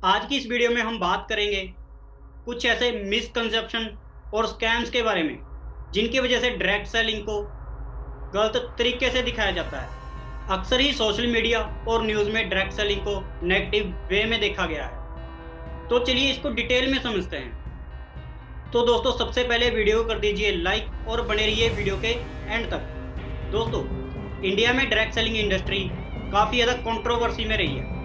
आज की इस वीडियो में हम बात करेंगे कुछ ऐसे मिसकंसेप्शन और स्कैम्स के बारे में जिनकी वजह से डायरेक्ट सेलिंग को गलत तरीके से दिखाया जाता है। अक्सर ही सोशल मीडिया और न्यूज़ में डायरेक्ट सेलिंग को नेगेटिव वे में देखा गया है। तो चलिए इसको डिटेल में समझते हैं। तो दोस्तों, सबसे पहले वीडियो को कर दीजिए लाइक और बने रहिए वीडियो के एंड तक। दोस्तों, इंडिया में डायरेक्ट सेलिंग इंडस्ट्री काफ़ी ज़्यादा कंट्रोवर्सी में रही है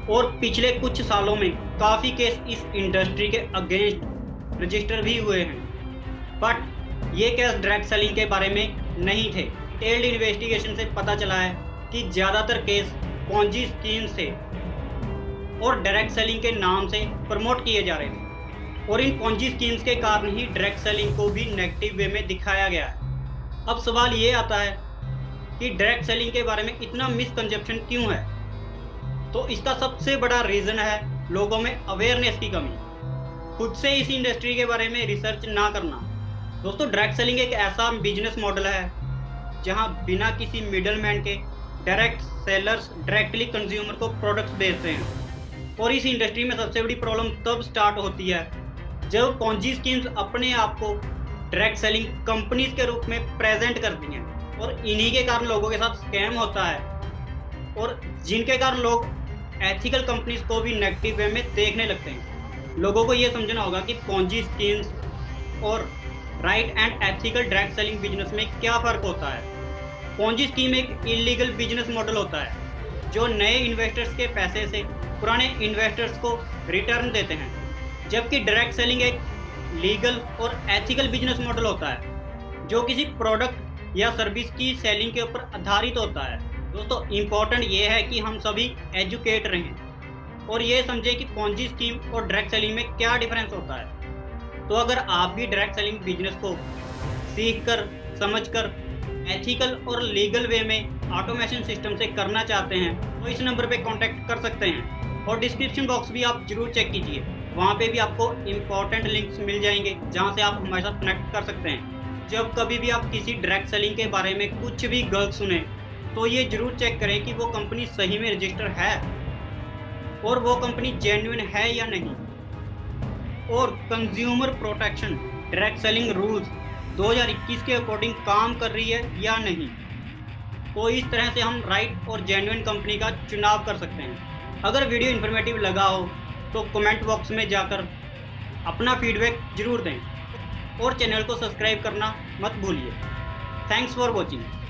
और पिछले कुछ सालों में काफ़ी केस इस इंडस्ट्री के अगेंस्ट रजिस्टर भी हुए हैं। बट ये केस डायरेक्ट सेलिंग के बारे में नहीं थे। डिटेल्ड इन्वेस्टिगेशन से पता चला है कि ज़्यादातर केस पॉन्जी स्कीम से और डायरेक्ट सेलिंग के नाम से प्रमोट किए जा रहे थे और इन पॉन्जी स्कीम्स के कारण ही डायरेक्ट सेलिंग को भी नेगेटिव वे में दिखाया गया है। अब सवाल ये आता है कि डायरेक्ट सेलिंग के बारे में इतना मिसकंसेप्शन क्यों है। तो इसका सबसे बड़ा रीज़न है लोगों में अवेयरनेस की कमी, खुद से इस इंडस्ट्री के बारे में रिसर्च ना करना। दोस्तों, डायरेक्ट सेलिंग एक ऐसा बिजनेस मॉडल है जहां बिना किसी मिडलमैन के डायरेक्ट सेलर्स डायरेक्टली कंज्यूमर को प्रोडक्ट्स बेचते हैं। और इस इंडस्ट्री में सबसे बड़ी प्रॉब्लम तब स्टार्ट होती है जब पॉन्जी स्कीम्स अपने आप को डायरेक्ट सेलिंग कंपनीज के रूप में प्रेजेंट करती हैं और इन्हीं के कारण लोगों के साथ स्कैम होता है और जिनके कारण लोग एथिकल कंपनीज को भी नेगेटिव वे में देखने लगते हैं। लोगों को ये समझना होगा कि पॉन्जी स्कीम्स और right and ethical direct selling business में क्या फ़र्क होता है। पॉन्जी स्कीम एक इलीगल बिजनेस मॉडल होता है जो नए इन्वेस्टर्स के पैसे से पुराने इन्वेस्टर्स को रिटर्न देते हैं, जबकि डायरेक्ट सेलिंग एक लीगल और एथिकल बिजनेस मॉडल होता है जो किसी प्रोडक्ट या सर्विस की सेलिंग के ऊपर आधारित होता है। दोस्तों, इम्पॉर्टेंट ये है कि हम सभी एजुकेट रहें और ये समझें कि पॉन्जी स्कीम और डायरेक्ट सेलिंग में क्या डिफरेंस होता है। तो अगर आप भी डायरेक्ट सेलिंग बिजनेस को सीख कर, समझ कर, एथिकल और लीगल वे में ऑटोमेशन सिस्टम से करना चाहते हैं तो इस नंबर पे कांटेक्ट कर सकते हैं और डिस्क्रिप्शन बॉक्स भी आप जरूर चेक कीजिए। वहाँ पे भी आपको इम्पॉर्टेंट लिंक्स मिल जाएंगे जहाँ से आप हमारे साथ कनेक्ट कर सकते हैं। जब कभी भी आप किसी डायरेक्ट सेलिंग के बारे में कुछ भी गलत सुने तो ये जरूर चेक करें कि वो कंपनी सही में रजिस्टर है और वो कंपनी जेन्युइन है या नहीं। और consumer protection direct selling rules 2021 के अकॉर्डिंग काम कर रही है या नहीं। तो इस तरह से हम राइट और जेन्युइन कंपनी का चुनाव कर सकते हैं। अगर वीडियो इन्फॉर्मेटिव लगा हो तो कमेंट बॉक्स में जाकर अपना फीडबैक जरूर दें और चैनल को सब्सक्राइब करना मत भूलिए। Thanks for watching.